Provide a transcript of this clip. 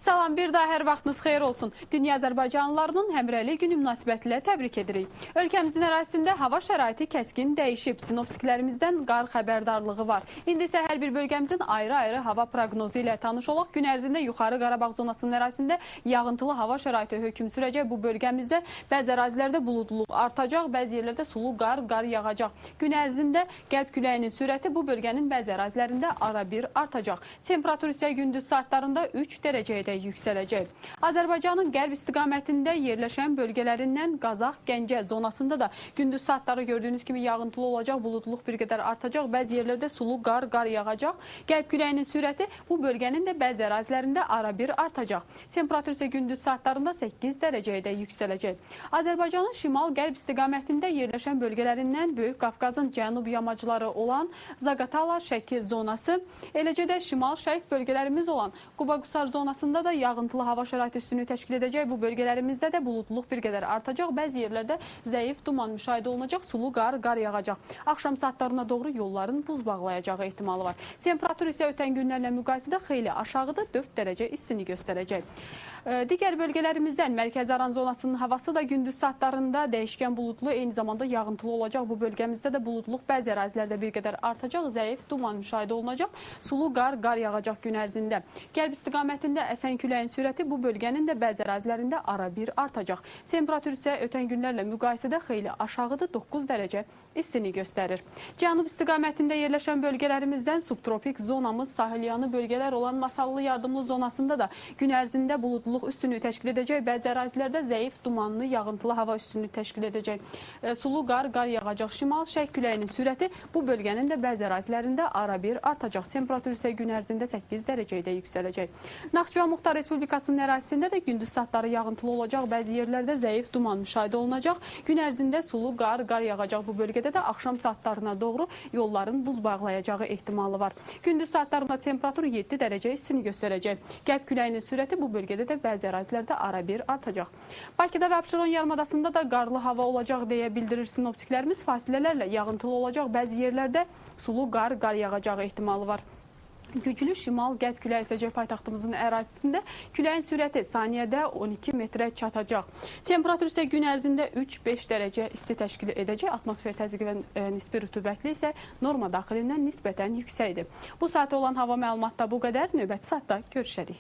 Salam, bir daha hər vaxtınız xeyir olsun. Dünya Azərbaycanlılarının Həmrəylik günü münasibətilə təbrik edirik. Ölkəmizin ərazisində hava şəraiti kəskin dəyişib. Sinoptiklərimizdən qar xəbərdarlığı var. İndi isə hər bir bölgəmizin ayrı-ayrı hava proqnozu ilə tanış olaq. Gün ərzində Yuxarı Qarabağ zonasının ərazisində yağıntılı hava şəraiti hökm sürəcək. Bu bölgəmizdə bəzi ərazilərdə buludluluq artacaq, bəzi yerlərdə sulu qar yağacaq. Gün ərzində qərb küləyinin sürəti bu bölgənin bəzi ərazilərində ara-bir artacaq. Temperatur isə gündüz saatlarında 3 dərəcəyə yüksələcək. Azərbaycanın qərb istiqamətində yerləşən bölgələrindən Qazax, Gəncə zonasında da gündüz saatları gördüyünüz kimi yağıntılı olacaq, buludluq bir qədər artacaq, bəzi yerlərdə sulu qar yağacaq. Qərb küləyinin sürəti bu bölgənin də bəzi ərazilərində ara-bir artacaq. Temperatur isə gündüz saatlarında 8 dərəcəyə yüksələcək. Azərbaycanın şimal-qərb istiqamətində yerləşən bölgələrindən Böyük Qafqazın cənub yamacları olan Zaqatala, Şəki zonası, eləcə də şimal-şərq bölgələrimiz olan Quba-Qusar zonasında da yağıntılı hava şəraiti üstünlüyü təşkil edəcək. Bu bölgələrimizdə də buludluq bir qədər artacaq. Bəzi yerlərdə zəif duman müşahidə olunacaq, sulu qar yağacaq. Axşam saatlarına doğru yolların buz bağlayacağı ehtimalı var. Temperatur isə ötən günlərlə müqayisədə xeyli aşağıdır, 4 dərəcə istini göstərəcək. Digər bölgələrimizdən Mərkəzi Aran zonasının havası da gündüz saatlarında dəyişkən buludlu, eyni zamanda yağıntılı olacaq. Bu bölgəmizdə də buludluq bəzi ərazilərdə bir qədər artacaq, zəif duman müşahidə olunacaq, sulu qar yağacaq gün ərzində. Qərb istiqamətində əsən küləyin sürəti bu bölgənin də bəzi ərazilərində ara-bir artacaq. Temperatur isə ötən günlərlə müqayisədə xeyli aşağıdır, 9 dərəcə istini göstərir. Cənub istiqamətində yerləşən bölgələrimizdən subtropik zonamız sahilyanı bölgələr olan Masallı yardımlı zonasında da gün ərzində buludluq üstünlüyü təşkil edəcək. Bəzi ərazilərdə zəif dumanlı, yağıntılı hava üstünlüyü təşkil edəcək. Sulu qar yağacaq. Şimal-şərq küləyinin sürəti bu bölgənin də bəzi ərazilərində ara-bir artacaq. Temperatur isə gün ərzində 8 dərəcəyə yüksələcək. Naxçıvan Muxtar Respublikasının ərazisində də gündüz saatları yağıntılı olacaq. Bəzi yerlərdə zəif duman müşahidə olunacaq. Gün ərzində sulu qar yağacaq. Bu bölgədə də axşam saatlarına doğru yolların buz bağlayacağı ehtimalı var. Gündüz saatlarında temperatur 7 dərəcə istini göstərəcək. Qərb küləyinin sürəti bu bölgədə də bəzi ərazilərdə ara-bir artacaq. Bakıda və Abşeron yarımadasında da qarlı hava olacaq deyə bildirir sinoptiklərimiz. Fasilələrlə yağıntılı olacaq. Bəzi yerlərdə sulu qar yağacağı ehtimalı var. Güclü şimal-qərb küləyi əsəcək paytaxtımızın ərazisində. Küləyin sürəti saniyədə 12 metrə çatacaq. Temperatur isə gün ərzində 3-5 dərəcə isti təşkil edəcək. Atmosfer təzyiqi və nisbi rütubətli isə norma daxilindən nisbətən yüksəkdir. Bu saata olan hava məlumatda bu qədər. Növbəti saatda görüşərik.